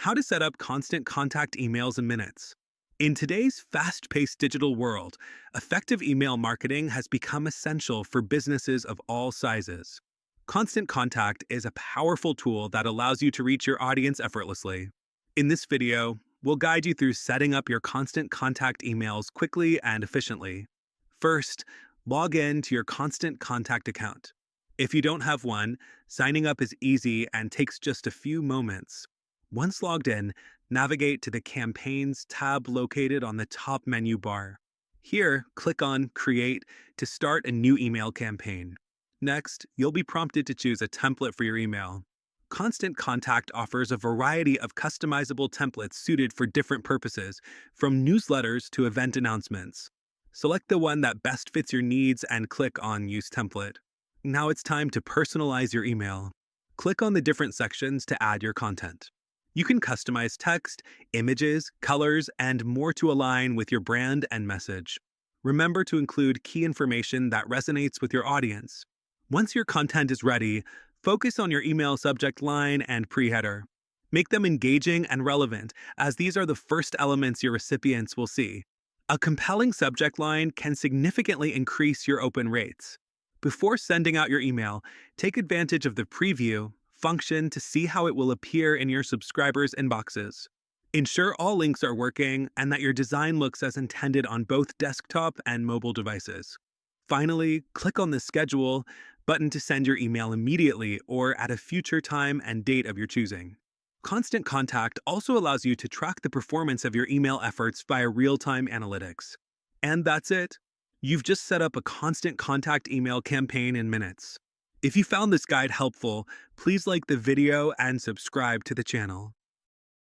How to set up constant contact emails in minutes. In today's fast paced digital world, effective email marketing has become essential for businesses of all sizes. Constant contact is a powerful tool that allows you to reach your audience effortlessly. In this video, we'll guide you through setting up your constant contact emails quickly and efficiently. First, log in to your constant contact account. If you don't have one, signing up is easy and takes just a few moments. Once logged in, navigate to the Campaigns tab located on the top menu bar. Here, click on Create to start a new email campaign. Next, you'll be prompted to choose a template for your email. Constant Contact offers a variety of customizable templates suited for different purposes, from newsletters to event announcements. Select the one that best fits your needs and click on Use Template. Now it's time to personalize your email. Click on the different sections to add your content. You can customize text, images, colors, and more to align with your brand and message. Remember to include key information that resonates with your audience. Once your content is ready, focus on your email subject line and pre-header. Make them engaging and relevant, as these are the first elements your recipients will see. A compelling subject line can significantly increase your open rates. Before sending out your email, take advantage of the preview function to see how it will appear in your subscribers' inboxes. Ensure all links are working and that your design looks as intended on both desktop and mobile devices. Finally, click on the Schedule button to send your email immediately or at a future time and date of your choosing. Constant Contact also allows you to track the performance of your email efforts via real-time analytics. And that's it. You've just set up a Constant Contact email campaign in minutes. If you found this guide helpful, please like the video and subscribe to the channel.